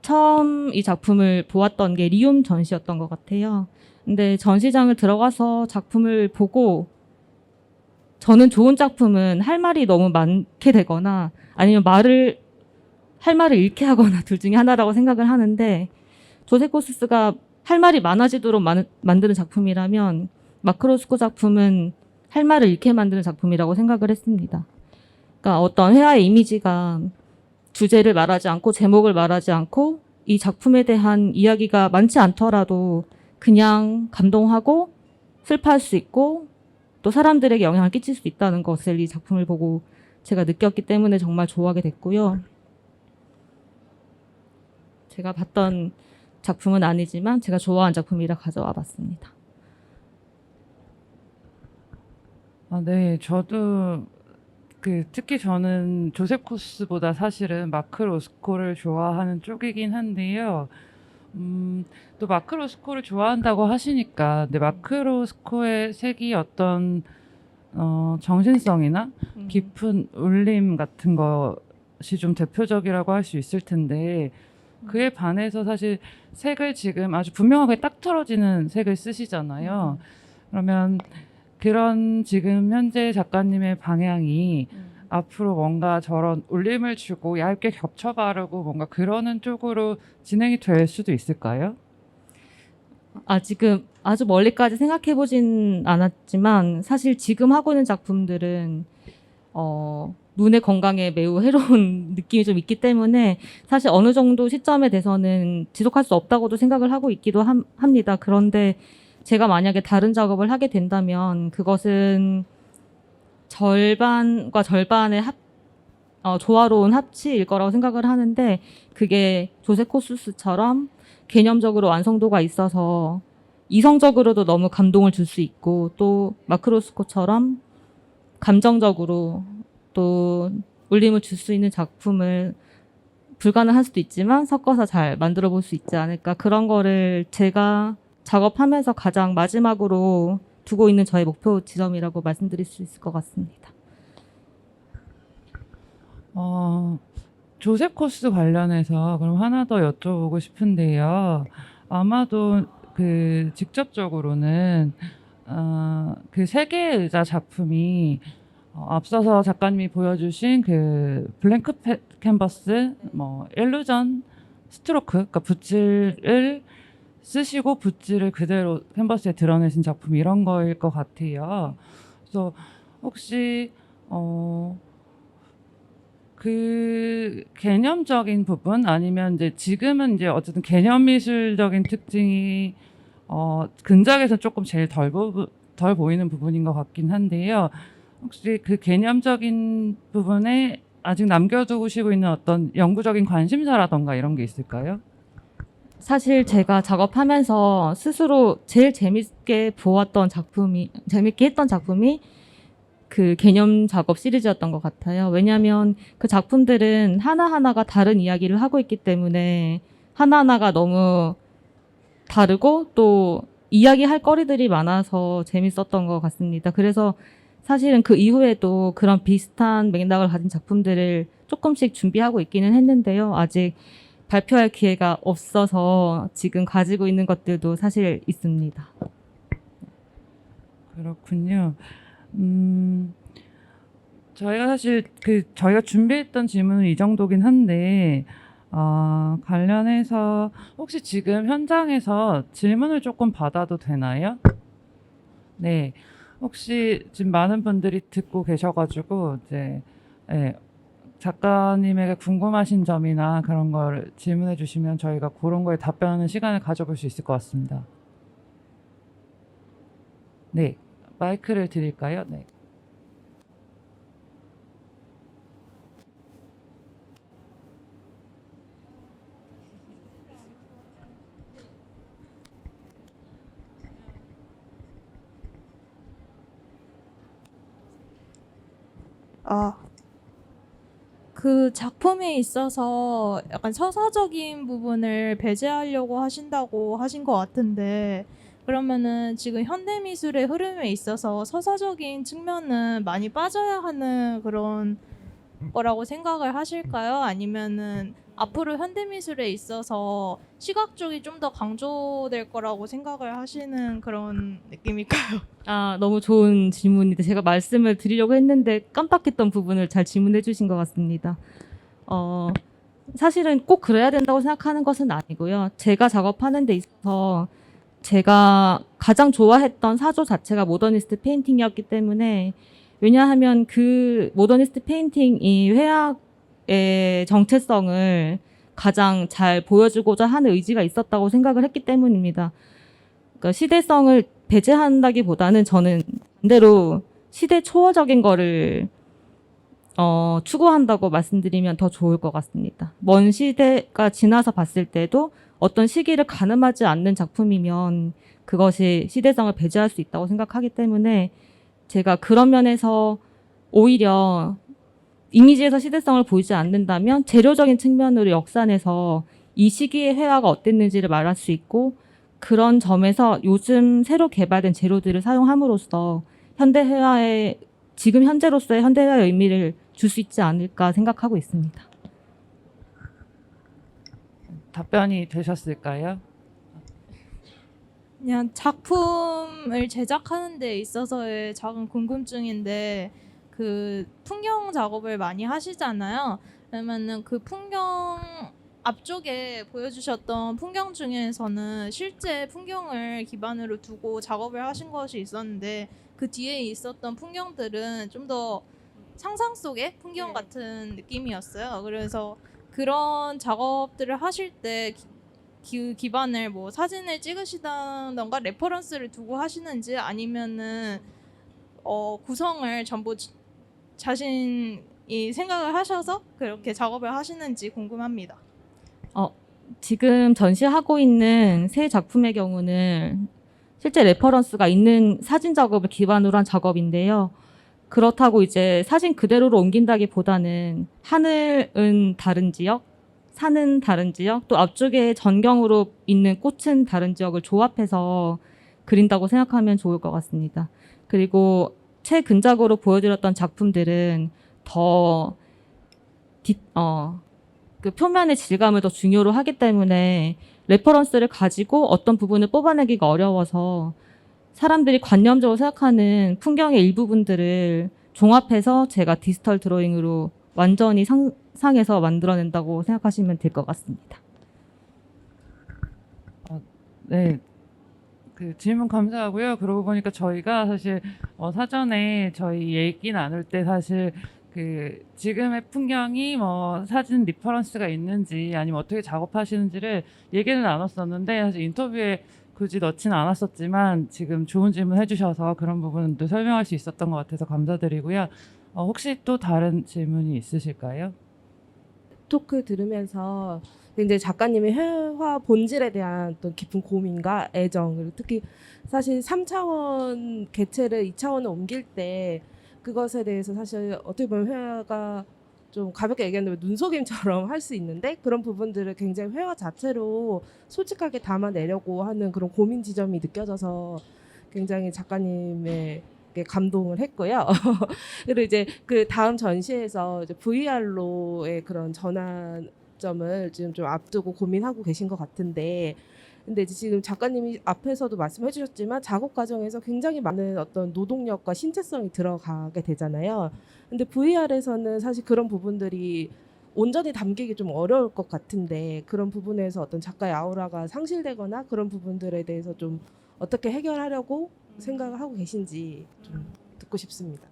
Speaker 2: 처음 이 작품을 보았던 게 리움 전시였던 것 같아요. 근데 전시장을 들어가서 작품을 보고 저는 좋은 작품은 할 말이 너무 많게 되거나 아니면 할 말을 잃게 하거나 둘 중에 하나라고 생각을 하는데 조세 코스스가 할 말이 많아지도록 만드는 작품이라면 마크 로스코 작품은 할 말을 잃게 만드는 작품이라고 생각을 했습니다. 그러니까 어떤 회화의 이미지가 주제를 말하지 않고 제목을 말하지 않고 이 작품에 대한 이야기가 많지 않더라도 그냥 감동하고 슬퍼할 수 있고 또 사람들에게 영향을 끼칠 수 있다는 것을 이 작품을 보고 제가 느꼈기 때문에 정말 좋아하게 됐고요. 제가 봤던 작품은 아니지만 제가 좋아하는 작품이라 가져와 봤습니다.
Speaker 1: 네. 저도 특히 저는 조셉 코스보다 사실은 마크 로스코를 좋아하는 쪽이긴 한데요. 또 마크 로스코를 좋아한다고 하시니까, 근데 마크 로스코의 색이 어떤 정신성이나 깊은 울림 같은 것이 좀 대표적이라고 할 수 있을 텐데, 그에 반해서 사실 색을 지금 아주 분명하게 딱 떨어지는 색을 쓰시잖아요. 그러면 그런 지금 현재 작가님의 방향이 앞으로 뭔가 저런 울림을 주고 얇게 겹쳐 바르고 뭔가 그러는 쪽으로 진행이 될 수도 있을까요?
Speaker 2: 지금 아주 멀리까지 생각해 보진 않았지만 사실 지금 하고 있는 작품들은 눈의 건강에 매우 해로운 느낌이 좀 있기 때문에 사실 어느 정도 시점에 대해서는 지속할 수 없다고도 생각을 하고 있기도 합니다. 그런데 제가 만약에 다른 작업을 하게 된다면 그것은 절반과 절반의 조화로운 합치일 거라고 생각을 하는데, 그게 조세 코스스처럼 개념적으로 완성도가 있어서 이성적으로도 너무 감동을 줄 수 있고, 또 마크로스코처럼 감정적으로 또 울림을 줄 수 있는 작품을 불가능할 수도 있지만 섞어서 잘 만들어 볼 수 있지 않을까. 그런 거를 제가 작업하면서 가장 마지막으로 두고 있는 저의 목표 지점이라고 말씀드릴 수 있을 것 같습니다.
Speaker 1: 조셉 코스 관련해서 그럼 하나 더 여쭤보고 싶은데요. 아마도 직접적으로는 그 세계의 의자 작품이 앞서서 작가님이 보여주신 블랭크 캔버스, 뭐 일루전, 스트로크, 그러니까 붓질을 쓰시고 붓질을 그대로 캔버스에 드러내신 작품 이런 거일 것 같아요. 그래서 혹시 그 개념적인 부분, 아니면 이제 지금은 이제 어쨌든 개념 미술적인 특징이 근작에서 조금 제일 덜 보이는 부분인 것 같긴 한데요. 혹시 그 개념적인 부분에 아직 남겨두시고 있는 어떤 영구적인 관심사라던가 이런 게 있을까요?
Speaker 2: 사실 제가 작업하면서 스스로 제일 재밌게 했던 작품이 그 개념 작업 시리즈였던 것 같아요. 왜냐하면 그 작품들은 하나하나가 다른 이야기를 하고 있기 때문에 하나하나가 너무 다르고 또 이야기할 거리들이 많아서 재밌었던 것 같습니다. 그래서 사실은 그 이후에도 그런 비슷한 맥락을 가진 작품들을 조금씩 준비하고 있기는 했는데요. 아직 발표할 기회가 없어서 지금 가지고 있는 것들도 사실 있습니다.
Speaker 1: 그렇군요. 저희가 사실 저희가 준비했던 질문은 이 정도긴 한데, 관련해서 혹시 지금 현장에서 질문을 조금 받아도 되나요? 네. 혹시 지금 많은 분들이 듣고 계셔가지고, 이제, 네, 작가님에게 궁금하신 점이나 그런 걸 질문해 주시면 저희가 그런 거에 답변하는 시간을 가져볼 수 있을 것 같습니다. 네. 마이크를 드릴까요? 네.
Speaker 3: 그 작품에 있어서 약간 서사적인 부분을 배제하려고 하신다고 하신 것 같은데, 그러면은 지금 현대미술의 흐름에 있어서 서사적인 측면은 많이 빠져야 하는 그런 거라고 생각을 하실까요? 아니면은 앞으로 현대미술에 있어서 시각 쪽이 좀 더 강조될 거라고 생각을 하시는 그런 느낌일까요?
Speaker 2: 너무 좋은 질문인데 제가 말씀을 드리려고 했는데 깜빡했던 부분을 잘 질문해 주신 것 같습니다. 사실은 꼭 그래야 된다고 생각하는 것은 아니고요. 제가 작업하는 데 있어서 제가 가장 좋아했던 사조 자체가 모더니스트 페인팅이었기 때문에, 왜냐하면 그 모더니스트 페인팅이 회학의 정체성을 가장 잘 보여주고자 하는 의지가 있었다고 생각을 했기 때문입니다. 그러니까 시대성을 배제한다기보다는 저는 반대로 시대 초월적인 거를 추구한다고 말씀드리면 더 좋을 것 같습니다. 먼 시대가 지나서 봤을 때도 어떤 시기를 가늠하지 않는 작품이면 그것이 시대성을 배제할 수 있다고 생각하기 때문에 제가 그런 면에서 오히려 이미지에서 시대성을 보이지 않는다면 재료적인 측면으로 역산해서 이 시기의 회화가 어땠는지를 말할 수 있고 그런 점에서 요즘 새로 개발된 재료들을 사용함으로써 현대 회화의 지금 현재로서의 현대 회화의 의미를 줄 수 있지 않을까 생각하고 있습니다.
Speaker 1: 답변이 되셨을까요?
Speaker 3: 그냥 작품을 제작하는 데 있어서의 작은 궁금증인데 그 풍경 작업을 많이 하시잖아요. 그러면은 그 풍경 앞쪽에 보여주셨던 풍경 중에서는 실제 풍경을 기반으로 두고 작업을 하신 것이 있었는데 그 뒤에 있었던 풍경들은 좀 더 상상 속의 풍경 같은 느낌이었어요. 그래서 그런 작업들을 하실 때 기반을 뭐 사진을 찍으시던가 레퍼런스를 두고 하시는지 아니면은 구성을 전부 자신이 생각을 하셔서 그렇게 작업을 하시는지 궁금합니다.
Speaker 2: 지금 전시하고 있는 새 작품의 경우는 실제 레퍼런스가 있는 사진 작업을 기반으로 한 작업인데요. 그렇다고 이제 사진 그대로로 옮긴다기보다는 하늘은 다른 지역, 산은 다른 지역, 또 앞쪽에 전경으로 있는 꽃은 다른 지역을 조합해서 그린다고 생각하면 좋을 것 같습니다. 그리고 최근작으로 보여드렸던 작품들은 더 그 표면의 질감을 더 중요로 하기 때문에 레퍼런스를 가지고 어떤 부분을 뽑아내기가 어려워서 사람들이 관념적으로 생각하는 풍경의 일부분들을 종합해서 제가 디지털 드로잉으로 완전히 상상해서 만들어낸다고 생각하시면 될 것 같습니다.
Speaker 1: 네. 그 질문 감사하고요. 그러고 보니까 저희가 사실 사전에 저희 얘기 나눌 때 사실 그 지금의 풍경이 뭐 사진 리퍼런스가 있는지 아니면 어떻게 작업하시는지를 얘기는 나눴었는데 사실 인터뷰에 굳이 넣지는 않았었지만 지금 좋은 질문 해주셔서 그런 부분도 설명할 수 있었던 것 같아서 감사드리고요. 혹시 또 다른 질문이 있으실까요?
Speaker 4: 토크 들으면서 굉장히 작가님의 회화 본질에 대한 어떤 깊은 고민과 애정, 그리고 특히 사실 3차원 개체를 2차원에 옮길 때 그것에 대해서 사실 어떻게 보면 회화가 좀 가볍게 얘기한다면 눈속임처럼 할 수 있는데 그런 부분들을 굉장히 회화 자체로 솔직하게 담아내려고 하는 그런 고민 지점이 느껴져서 굉장히 작가님의 감동을 했고요. 그리고 이제 그 다음 전시에서 이제 VR로의 그런 전환점을 지금 좀 앞두고 고민하고 계신 것 같은데, 근데 이제 지금 작가님이 앞에서도 말씀해 주셨지만 작업 과정에서 굉장히 많은 어떤 노동력과 신체성이 들어가게 되잖아요. 근데 VR에서는 사실 그런 부분들이 온전히 담기기 좀 어려울 것 같은데 그런 부분에서 어떤 작가의 아우라가 상실되거나 그런 부분들에 대해서 좀 어떻게 해결하려고 생각을 하고 계신지 좀 듣고 싶습니다.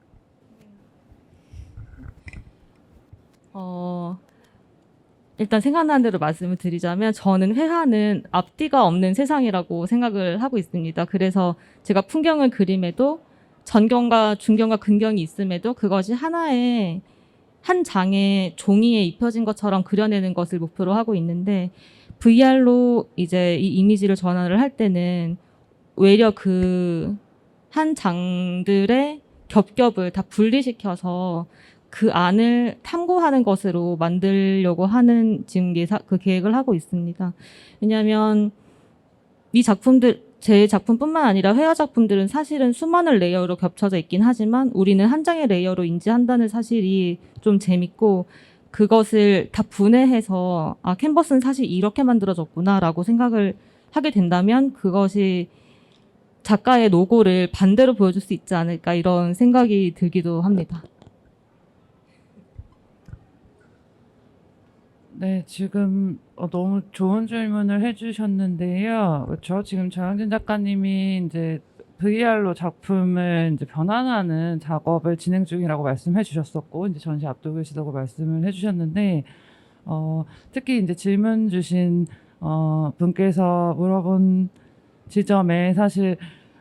Speaker 2: 일단 생각나는 대로 말씀을 드리자면 저는 회화는 앞뒤가 없는 세상이라고 생각을 하고 있습니다. 그래서 제가 풍경을 그림에도 전경과 중경과 근경이 있음에도 그것이 하나의 한 장의 종이에 입혀진 것처럼 그려내는 것을 목표로 하고 있는데 VR로 이제 이 이미지를 전환을 할 때는 외려 그 한 장들의 겹겹을 다 분리시켜서 그 안을 탐구하는 것으로 만들려고 하는 지금 그 계획을 하고 있습니다. 왜냐하면 이 작품들, 제 작품뿐만 아니라 회화 작품들은 사실은 수많은 레이어로 겹쳐져 있긴 하지만 우리는 한 장의 레이어로 인지한다는 사실이 좀 재밌고 그것을 다 분해해서 캔버스는 사실 이렇게 만들어졌구나라고 생각을 하게 된다면 그것이 작가의 노고를 반대로 보여줄 수 있지 않을까 이런 생각이 들기도 합니다.
Speaker 1: 네, 지금 너무 좋은 질문을 해주셨는데요. 그렇죠? 지금 정영진 작가님이 이제 VR로 작품을 이제 변환하는 작업을 진행 중이라고 말씀해 주셨었고, 이제 전시 앞두고 계시다고 말씀을 해주셨는데, 특히 이제 질문 주신 분께서 물어본 지점에 사실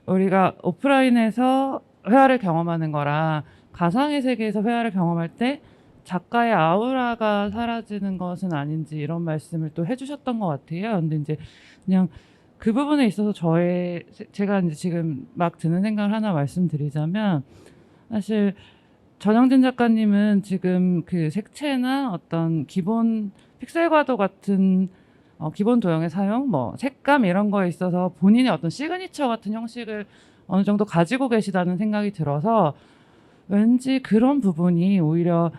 Speaker 1: 우리가 오프라인에서 회화를 경험하는 거랑 가상의 세계에서 회화를 경험할 때 작가의 아우라가 사라지는 것은 아닌지 이런 말씀을 또 해주셨던 것 같아요. 근데 이제 그냥 그 부분에 있어서 제가 이제 지금 막 드는 생각을 하나 말씀드리자면, 사실 전영진 작가님은 지금 그 색채나 어떤 기본 픽셀 과도 같은 기본 도형의 사용, 뭐 색감 이런 거에 있어서 본인의 어떤 시그니처 같은 형식을 어느 정도 가지고 계시다는 생각이 들어서, 왠지 그런 부분이 오히려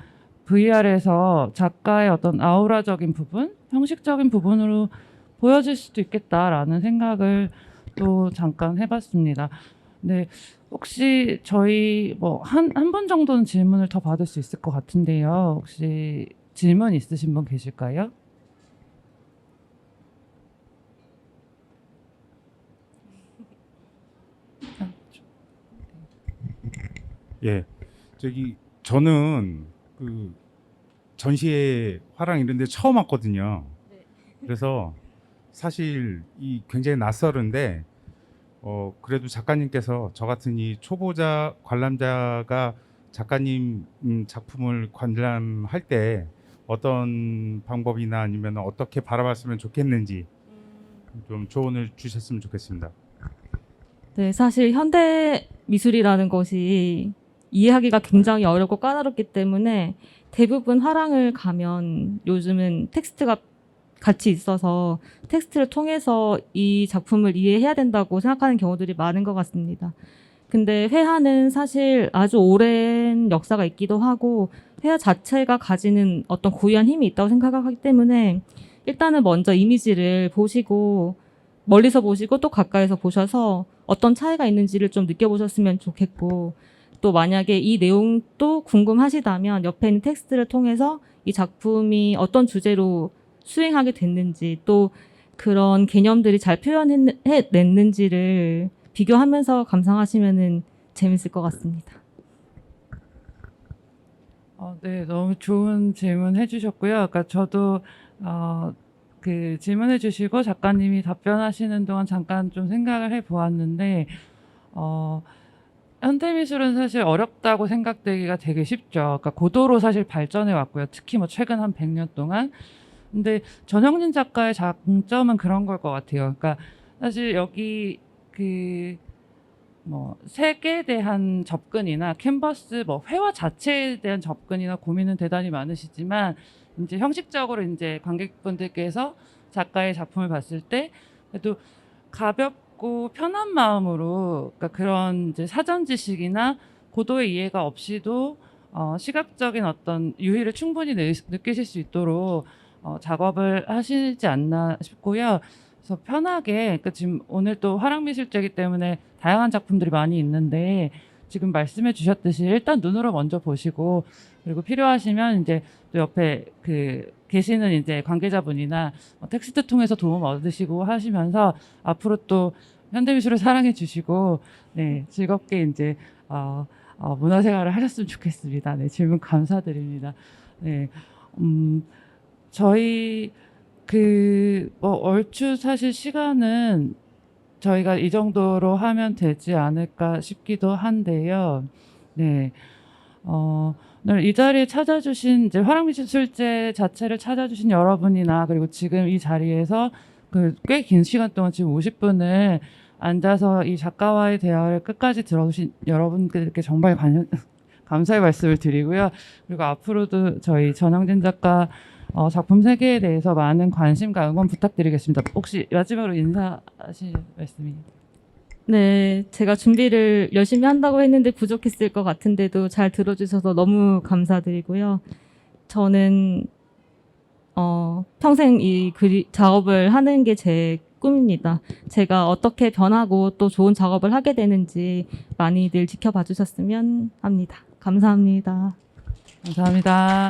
Speaker 1: VR에서 작가의 어떤 아우라적인 부분, 형식적인 부분으로 보여질 수도 있겠다라는 생각을 또 잠깐 해봤습니다. 네, 혹시 저희 뭐 한 분 정도는 질문을 더 받을 수 있을 것 같은데요. 혹시 질문 있으신 분 계실까요?
Speaker 5: 예, 저는 그 전시회 화랑 이런 데 처음 왔거든요. 그래서 사실 이 굉장히 낯설은데 그래도 작가님께서 저 같은 이 초보자 관람자가 작가님 작품을 관람할 때 어떤 방법이나 아니면 어떻게 바라봤으면 좋겠는지 좀 조언을 주셨으면 좋겠습니다.
Speaker 2: 네, 사실 현대 미술이라는 것이 이해하기가 굉장히 어렵고 까다롭기 때문에 대부분 화랑을 가면 요즘은 텍스트가 같이 있어서 텍스트를 통해서 이 작품을 이해해야 된다고 생각하는 경우들이 많은 것 같습니다. 근데 회화는 사실 아주 오랜 역사가 있기도 하고 회화 자체가 가지는 어떤 고유한 힘이 있다고 생각하기 때문에 일단은 먼저 이미지를 보시고 멀리서 보시고 또 가까이서 보셔서 어떤 차이가 있는지를 좀 느껴보셨으면 좋겠고, 또 만약에 이 내용도 궁금하시다면 옆에 있는 텍스트를 통해서 이 작품이 어떤 주제로 수행하게 됐는지, 또 그런 개념들이 잘 표현해냈는지를 비교하면서 감상하시면은 재밌을 것 같습니다.
Speaker 1: 네, 너무 좋은 질문 해주셨고요. 그러니까 저도 그 질문해 주시고 작가님이 답변하시는 동안 잠깐 좀 생각을 해 보았는데, 현대미술은 사실 어렵다고 생각되기가 되게 쉽죠. 그러니까 고도로 사실 발전해 왔고요. 특히 뭐 최근 한 100년 동안. 근데 전영진 작가의 장점은 그런 걸 것 같아요. 그러니까 사실 여기 그 뭐 색에 대한 접근이나 캔버스 뭐 회화 자체에 대한 접근이나 고민은 대단히 많으시지만, 이제 형식적으로 이제 관객분들께서 작가의 작품을 봤을 때 그래도 가볍고 편한 마음으로, 그러니까 그런 이제 사전 지식이나 고도의 이해가 없이도 시각적인 어떤 유희를 충분히 느끼실 수 있도록 작업을 하시지 않나 싶고요. 그래서 편하게, 그러니까 지금 오늘 또 화랑미술제이기 때문에 다양한 작품들이 많이 있는데, 지금 말씀해 주셨듯이 일단 눈으로 먼저 보시고, 그리고 필요하시면 이제 또 옆에 그 계시는 이제 관계자분이나 텍스트 통해서 도움 얻으시고 하시면서 앞으로 또 현대미술을 사랑해 주시고, 네, 즐겁게 이제 문화생활을 하셨으면 좋겠습니다. 네, 질문 감사드립니다. 네, 저희 얼추 사실 시간은 저희가 이 정도로 하면 되지 않을까 싶기도 한데요. 네. 오늘 이 자리에 찾아주신 이제 화랑미술제 자체를 찾아주신 여러분이나, 그리고 지금 이 자리에서 그 꽤 긴 시간 동안 지금 50분을 앉아서 이 작가와의 대화를 끝까지 들어주신 여러분들께 정말 감사의 말씀을 드리고요. 그리고 앞으로도 저희 전영진 작가 작품 세계에 대해서 많은 관심과 응원 부탁드리겠습니다. 혹시 마지막으로 인사하실 말씀이?
Speaker 2: 네, 제가 준비를 열심히 한다고 했는데 부족했을 것 같은데도 잘 들어주셔서 너무 감사드리고요. 저는 평생 이 작업을 하는 게 제 꿈입니다. 제가 어떻게 변하고 또 좋은 작업을 하게 되는지 많이들 지켜봐 주셨으면 합니다. 감사합니다.
Speaker 1: 감사합니다.